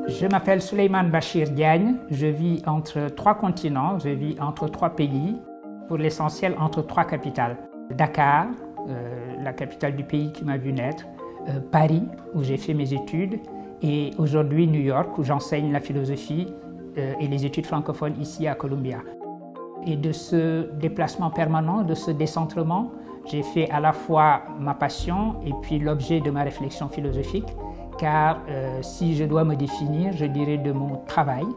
Je m'appelle Souleymane Bachir Diagne, je vis entre 3 continents, je vis entre 3 pays, pour l'essentiel entre 3 capitales. Dakar, la capitale du pays qui m'a vu naître, Paris, où j'ai fait mes études, et aujourd'hui New York, où j'enseigne la philosophie et les études francophones ici à Columbia. Et de ce déplacement permanent, de ce décentrement, j'ai fait à la fois ma passion et puis l'objet de ma réflexion philosophique, car si je dois me définir, je dirais de mon travail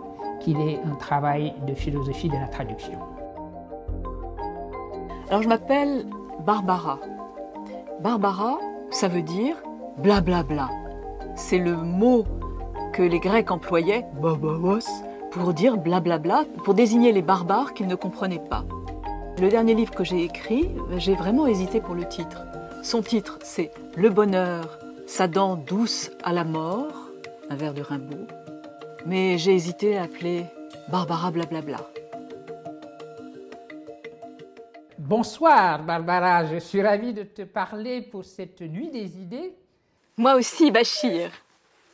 qu'il est un travail de philosophie de la traduction. Alors je m'appelle Barbara. Barbara, ça veut dire blablabla. C'est le mot que les Grecs employaient, babavos, pour dire blablabla, pour désigner les barbares qu'ils ne comprenaient pas. Le dernier livre que j'ai écrit, j'ai vraiment hésité pour le titre. Son titre, c'est « Le bonheur, sa dent douce à la mort », un vers de Rimbaud. Mais j'ai hésité à appeler Barbara blablabla. Bonsoir Barbara, je suis ravie de te parler pour cette nuit des idées. Moi aussi Bachir,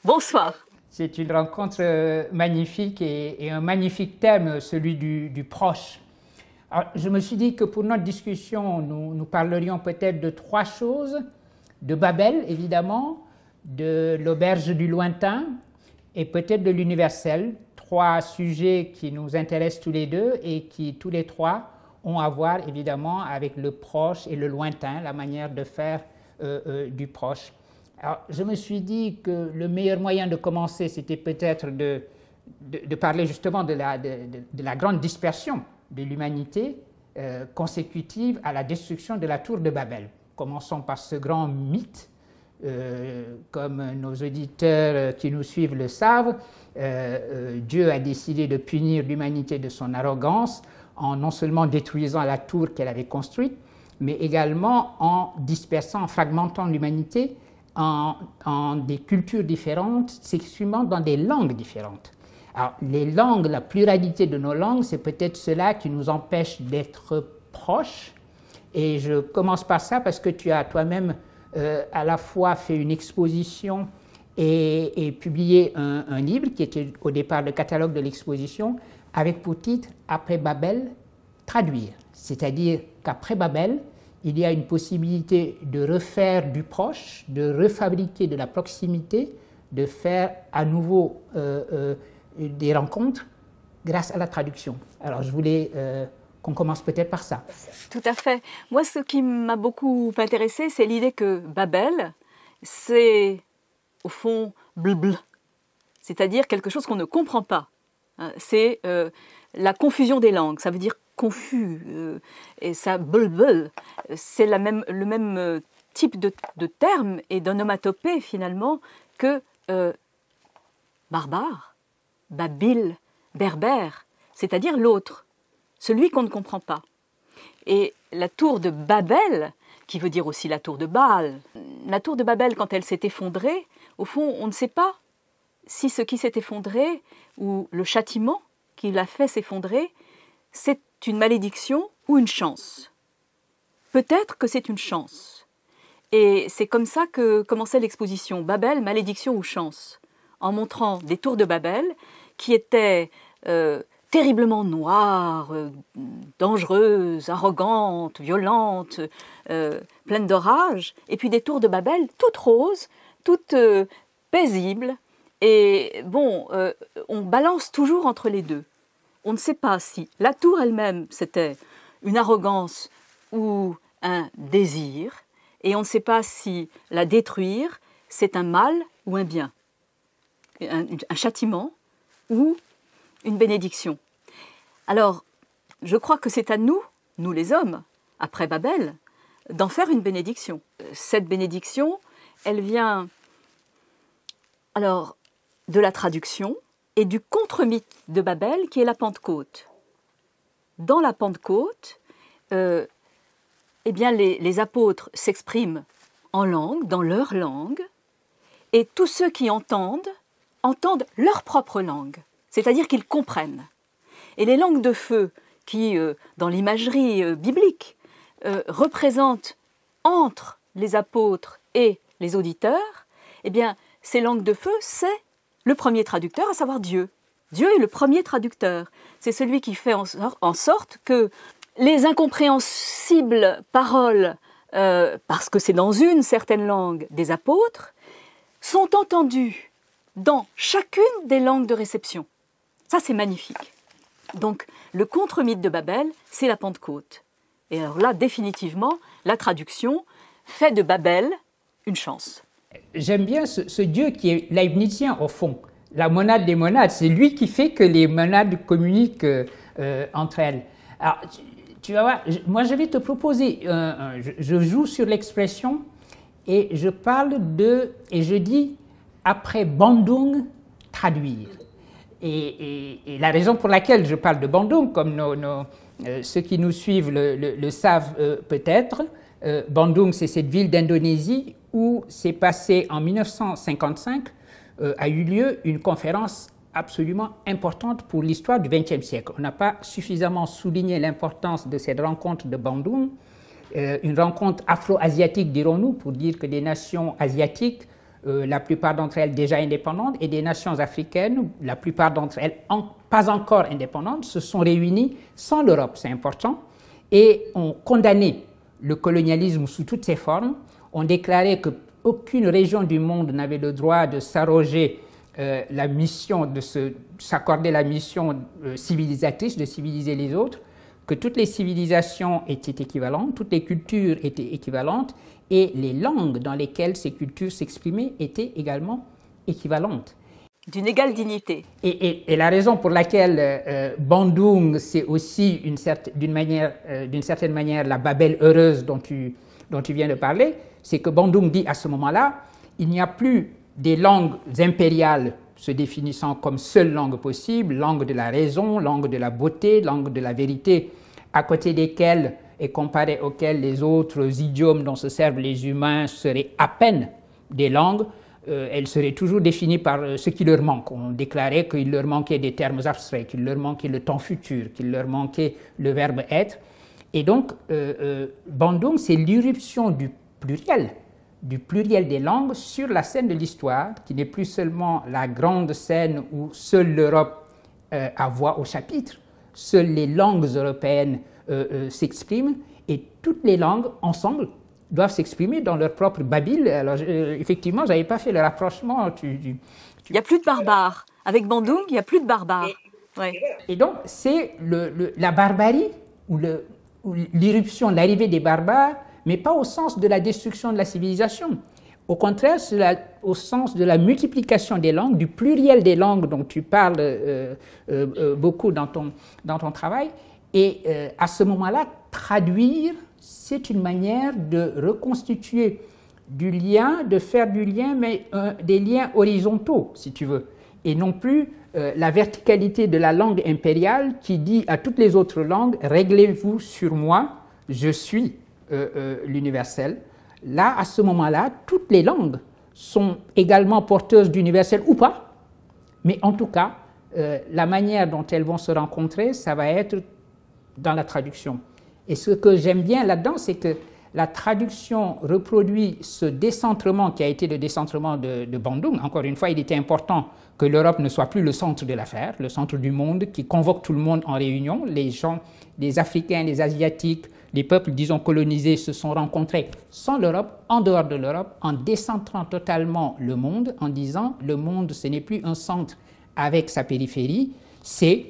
bonsoir. C'est une rencontre magnifique et un magnifique thème, celui du proche. Alors, je me suis dit que pour notre discussion, nous parlerions peut-être de 3 choses, de Babel évidemment, de l'auberge du lointain et peut-être de l'universel, 3 sujets qui nous intéressent tous les deux et qui tous les 3 ont à voir évidemment avec le proche et le lointain, la manière de faire du proche. Alors, je me suis dit que le meilleur moyen de commencer, c'était peut-être de parler justement de la grande dispersion de l'humanité consécutive à la destruction de la tour de Babel. Commençons par ce grand mythe, comme nos auditeurs qui nous suivent le savent, Dieu a décidé de punir l'humanité de son arrogance en non seulement détruisant la tour qu'elle avait construite, mais également en dispersant, en fragmentant l'humanité en des cultures différentes, s'exprimant dans des langues différentes. Alors, les langues, la pluralité de nos langues, c'est peut-être cela qui nous empêche d'être proches. Et je commence par ça parce que tu as toi-même à la fois fait une exposition et publié un livre qui était au départ le catalogue de l'exposition, avec pour titre « Après Babel, traduire ». C'est-à-dire qu'après Babel, il y a une possibilité de refaire du proche, de refabriquer de la proximité, de faire à nouveau des rencontres grâce à la traduction. Alors je voulais qu'on commence peut-être par ça. Tout à fait. Moi, ce qui m'a beaucoup intéressé, c'est l'idée que Babel, c'est au fond blbl, c'est-à-dire quelque chose qu'on ne comprend pas. C'est la confusion des langues, ça veut dire confus, et ça blbl, c'est le même type de terme et d'onomatopée finalement que barbare, babil, berbère, c'est-à-dire l'autre, celui qu'on ne comprend pas. Et la tour de Babel, qui veut dire aussi la tour de Baal, la tour de Babel, quand elle s'est effondrée, au fond, on ne sait pas si ce qui s'est effondré ou le châtiment qui l'a fait s'effondrer, c'est une malédiction ou une chance. Peut-être que c'est une chance. Et c'est comme ça que commençait l'exposition, Babel, malédiction ou chance, en montrant des tours de Babel qui étaient terriblement noires, dangereuses, arrogantes, violentes, pleines d'orage, et puis des tours de Babel toutes roses, toutes paisibles, et bon, on balance toujours entre les deux. On ne sait pas si la tour elle-même, c'était une arrogance ou un désir, et on ne sait pas si la détruire, c'est un mal ou un bien, un châtiment ou une bénédiction. Alors, je crois que c'est à nous, nous les hommes, après Babel, d'en faire une bénédiction. Cette bénédiction, elle vient alors de la traduction et du contre-mythe de Babel qui est la Pentecôte. Dans la Pentecôte, eh bien les apôtres s'expriment en langue, dans leur langue, et tous ceux qui entendent leur propre langue, c'est-à-dire qu'ils comprennent. Et les langues de feu qui, dans l'imagerie biblique, représentent entre les apôtres et les auditeurs, eh bien, ces langues de feu, c'est le premier traducteur, à savoir Dieu. Dieu est le premier traducteur. C'est celui qui fait en sorte que les incompréhensibles paroles, parce que c'est dans une certaine langue des apôtres, sont entendues dans chacune des langues de réception. Ça, c'est magnifique. Donc, le contre-mythe de Babel, c'est la Pentecôte. Et alors là, définitivement, la traduction fait de Babel une chance. J'aime bien ce Dieu qui est leibnizien au fond, la monade des monades. C'est lui qui fait que les monades communiquent entre elles. Alors, tu vas voir, moi je vais te proposer, je joue sur l'expression et je parle et je dis après Bandung, traduire. Et la raison pour laquelle je parle de Bandung, comme ceux qui nous suivent le savent peut-être, Bandung, c'est cette ville d'Indonésie où s'est passé en 1955, a eu lieu une conférence absolument importante pour l'histoire du XXe siècle. On n'a pas suffisamment souligné l'importance de cette rencontre de Bandung, une rencontre afro-asiatique, dirons-nous, pour dire que des nations asiatiques, la plupart d'entre elles déjà indépendantes, et des nations africaines, la plupart d'entre elles pas encore indépendantes, se sont réunies sans l'Europe, c'est important, et ont condamné le colonialisme sous toutes ses formes, ont déclaré qu'aucune région du monde n'avait le droit de s'arroger la mission, de s'accorder la mission civilisatrice, de civiliser les autres, que toutes les civilisations étaient équivalentes, toutes les cultures étaient équivalentes, et les langues dans lesquelles ces cultures s'exprimaient étaient également équivalentes. D'une égale dignité. Et la raison pour laquelle Bandung, c'est aussi d'une certaine manière la Babel heureuse dont tu viens de parler, c'est que Bandung dit à ce moment-là, il n'y a plus des langues impériales se définissant comme seule langue possible, langue de la raison, langue de la beauté, langue de la vérité, à côté desquelles et comparé auxquelles les autres idiomes dont se servent les humains seraient à peine des langues, elles seraient toujours définies par ce qui leur manque. On déclarait qu'il leur manquait des termes abstraits, qu'il leur manquait le temps futur, qu'il leur manquait le verbe être. Et donc, Bandung, c'est l'irruption du pluriel des langues sur la scène de l'histoire, qui n'est plus seulement la grande scène où seule l'Europe a voix au chapitre, seules les langues européennes s'expriment, et toutes les langues, ensemble, doivent s'exprimer dans leur propre babil. Alors, effectivement, je n'avais pas fait le rapprochement. Il n'y a plus de barbares. Avec Bandung, il n'y a plus de barbares. Ouais. Et donc, c'est la barbarie, ou l'irruption, l'arrivée des barbares, mais pas au sens de la destruction de la civilisation. Au contraire, c'est au sens de la multiplication des langues, du pluriel des langues dont tu parles beaucoup dans ton travail. Et à ce moment-là, traduire, c'est une manière de reconstituer du lien, de faire du lien, mais des liens horizontaux, si tu veux, et non plus la verticalité de la langue impériale qui dit à toutes les autres langues « réglez-vous sur moi, je suis l'universel ». Là, à ce moment-là, toutes les langues sont également porteuses d'universel ou pas, mais en tout cas, la manière dont elles vont se rencontrer, ça va être dans la traduction. Et ce que j'aime bien là-dedans, c'est que la traduction reproduit ce décentrement qui a été le décentrement de Bandung. Encore une fois, il était important que l'Europe ne soit plus le centre de l'affaire, le centre du monde qui convoque tout le monde en réunion. Les gens, les Africains, les Asiatiques, les peuples, disons, colonisés se sont rencontrés sans l'Europe, en dehors de l'Europe, en décentrant totalement le monde, en disant le monde, ce n'est plus un centre avec sa périphérie, c'est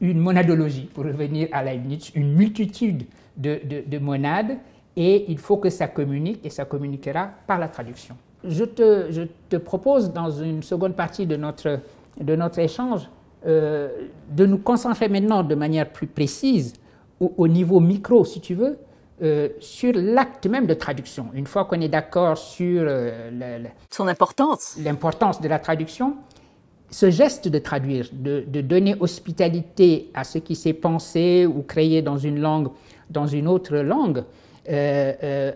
une monadologie, pour revenir à Leibniz, une multitude de monades, et il faut que ça communique, et ça communiquera par la traduction. Je te propose, dans une seconde partie de notre échange, de nous concentrer maintenant de manière plus précise, au niveau micro, si tu veux, sur l'acte même de traduction. Une fois qu'on est d'accord sur son importance, l'importance de la traduction, ce geste de traduire, de donner hospitalité à ce qui s'est pensé ou créé dans une langue, dans une autre langue,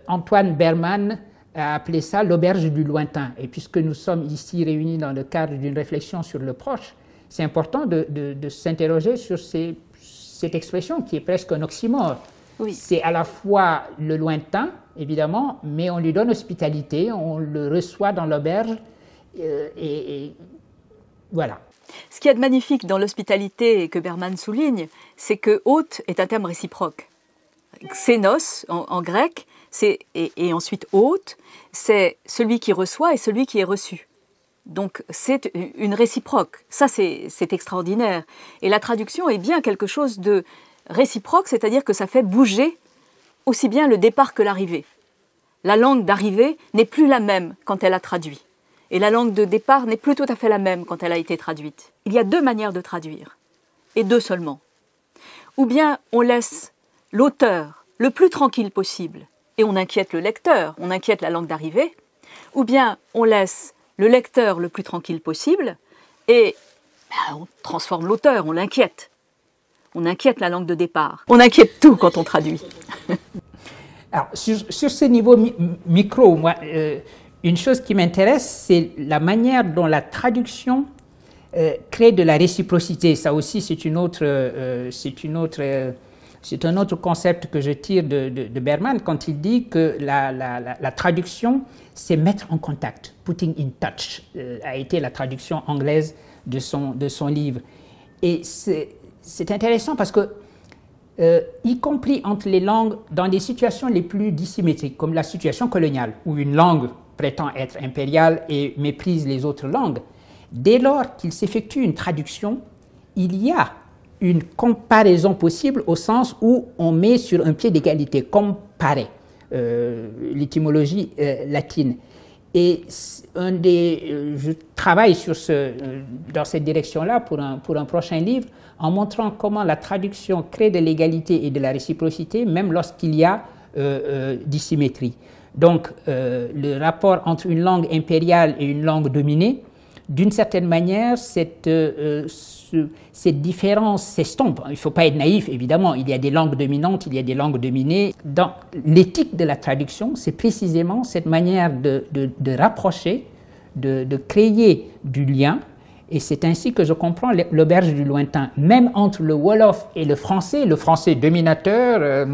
Antoine Berman a appelé ça l'auberge du lointain. Et puisque nous sommes ici réunis dans le cadre d'une réflexion sur le proche, c'est important de s'interroger sur cette expression qui est presque un oxymore. Oui. C'est à la fois le lointain, évidemment, mais on lui donne hospitalité, on le reçoit dans l'auberge, Voilà. Ce qu'il y a de magnifique dans l'hospitalité et que Berman souligne, c'est que hôte est un terme réciproque. Xénos en grec, et ensuite hôte, c'est celui qui reçoit et celui qui est reçu. Donc c'est une réciproque. Ça c'est extraordinaire. Et la traduction est bien quelque chose de réciproque, c'est-à-dire que ça fait bouger aussi bien le départ que l'arrivée. La langue d'arrivée n'est plus la même quand elle a traduit. Et la langue de départ n'est plus tout à fait la même quand elle a été traduite. Il y a deux manières de traduire, et deux seulement. Ou bien on laisse l'auteur le plus tranquille possible, et on inquiète le lecteur, on inquiète la langue d'arrivée, ou bien on laisse le lecteur le plus tranquille possible, et on transforme l'auteur, on l'inquiète. On inquiète la langue de départ. On inquiète tout quand on traduit. Alors, sur ce niveau micro, moi, une chose qui m'intéresse, c'est la manière dont la traduction crée de la réciprocité. Ça aussi, c'est un autre concept que je tire de Berman quand il dit que la traduction, c'est mettre en contact. Putting in touch a été la traduction anglaise de son livre. Et c'est intéressant parce que, y compris entre les langues, dans des situations les plus dissymétriques, comme la situation coloniale, où une langue prétend être impériale et méprise les autres langues, dès lors qu'il s'effectue une traduction, il y a une comparaison possible au sens où on met sur un pied d'égalité, comparer, l'étymologie latine. Et je travaille dans cette direction-là pour un prochain livre, en montrant comment la traduction crée de l'égalité et de la réciprocité, même lorsqu'il y a dissymétrie. Donc, le rapport entre une langue impériale et une langue dominée, d'une certaine manière, cette différence s'estompe. Il ne faut pas être naïf, évidemment. Il y a des langues dominantes, il y a des langues dominées. Dans l'éthique de la traduction, c'est précisément cette manière de rapprocher, de créer du lien. Et c'est ainsi que je comprends l'auberge du lointain. Même entre le Wolof et le français dominateur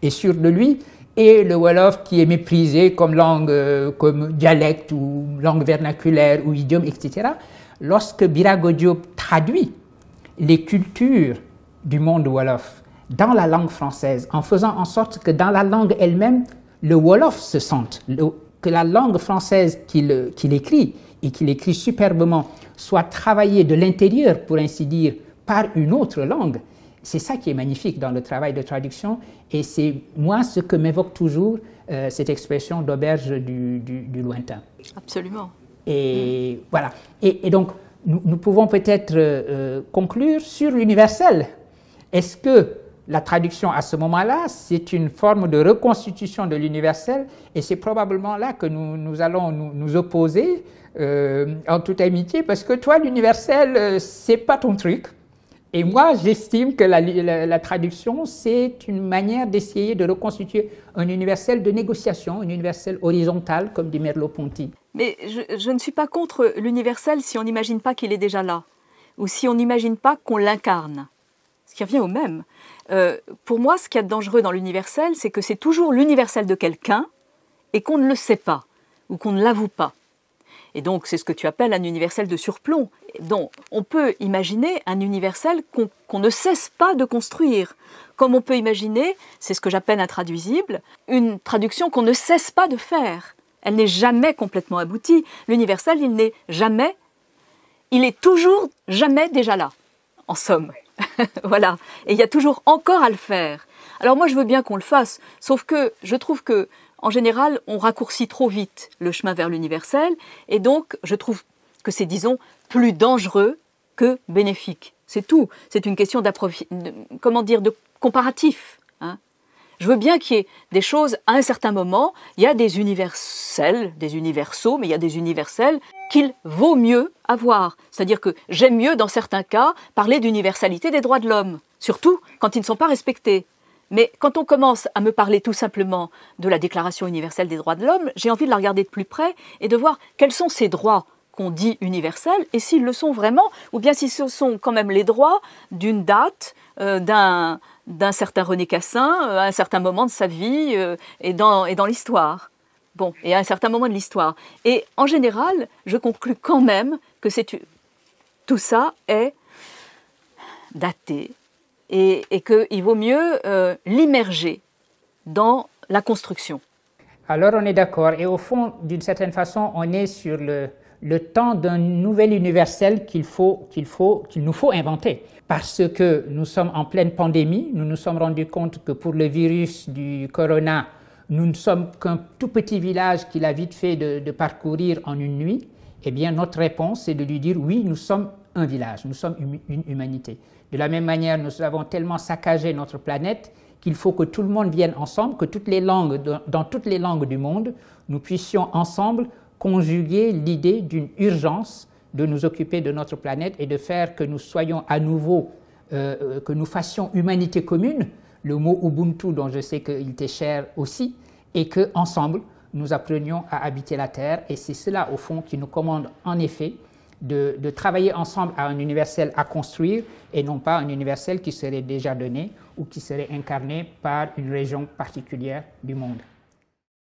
est sûr de lui, et le Wolof qui est méprisé comme langue, comme dialecte ou langue vernaculaire ou idiome, etc. Lorsque Birago Diop traduit les cultures du monde Wolof dans la langue française, en faisant en sorte que dans la langue elle-même, le Wolof se sente, que la langue française qu'il écrit, et qu'il écrit superbement, soit travaillée de l'intérieur, pour ainsi dire, par une autre langue. C'est ça qui est magnifique dans le travail de traduction, et c'est moi ce que m'évoque toujours cette expression d'auberge du lointain. Absolument. Et voilà. Et donc, nous pouvons peut-être conclure sur l'universel. Est-ce que la traduction à ce moment-là, c'est une forme de reconstitution de l'universel, et c'est probablement là que nous allons nous opposer en toute amitié, parce que toi, l'universel, c'est pas ton truc. Et moi, j'estime que la traduction, c'est une manière d'essayer de reconstituer un universel de négociation, un universel horizontal, comme dit Merleau-Ponty. Mais je ne suis pas contre l'universel si on n'imagine pas qu'il est déjà là, ou si on n'imagine pas qu'on l'incarne, ce qui revient au même. Pour moi, ce qu'il y a de dangereux dans l'universel, c'est que c'est toujours l'universel de quelqu'un et qu'on ne le sait pas, ou qu'on ne l'avoue pas. Et donc, c'est ce que tu appelles un universel de surplomb. Donc, on peut imaginer un universel qu'on ne cesse pas de construire. Comme on peut imaginer, c'est ce que j'appelle intraduisible, une traduction qu'on ne cesse pas de faire. Elle n'est jamais complètement aboutie. L'universel, il est toujours jamais déjà là, en somme. Voilà. Et il y a toujours encore à le faire. Alors moi, je veux bien qu'on le fasse, sauf que je trouve que en général, on raccourcit trop vite le chemin vers l'universel, et donc je trouve que c'est, disons, plus dangereux que bénéfique. C'est tout. C'est une question de comparatif. Hein. Je veux bien qu'il y ait des choses, à un certain moment, il y a des universels, des universaux, mais il y a des universels qu'il vaut mieux avoir. C'est-à-dire que j'aime mieux, dans certains cas, parler d'universalité des droits de l'homme, surtout quand ils ne sont pas respectés. Mais quand on commence à me parler tout simplement de la Déclaration universelle des droits de l'homme, j'ai envie de la regarder de plus près et de voir quels sont ces droits qu'on dit universels et s'ils le sont vraiment, ou bien si ce sont quand même les droits d'une date, d'un certain René Cassin, à un certain moment de sa vie et dans l'histoire. Bon, et à un certain moment de l'histoire. Et en général, je conclus quand même que tout ça est daté et qu'il vaut mieux l'immerger dans la construction. Alors on est d'accord. Et au fond, d'une certaine façon, on est sur le temps d'un nouvel universel qu'il nous faut inventer. Parce que nous sommes en pleine pandémie, nous nous sommes rendus compte que pour le virus du corona, nous ne sommes qu'un tout petit village qu'il a vite fait de parcourir en une nuit. Eh bien, notre réponse, c'est de lui dire oui, nous sommes un village, nous sommes une humanité. De la même manière, nous avons tellement saccagé notre planète qu'il faut que tout le monde vienne ensemble, que dans toutes les langues du monde, nous puissions ensemble conjuguer l'idée d'une urgence de nous occuper de notre planète et de faire que nous soyons à nouveau, que nous fassions humanité commune, le mot Ubuntu dont je sais qu'il t'est cher aussi, et qu'ensemble, nous apprenions à habiter la Terre. Et c'est cela, au fond, qui nous commande en effet de travailler ensemble à un universel à construire et non pas un universel qui serait déjà donné ou qui serait incarné par une région particulière du monde.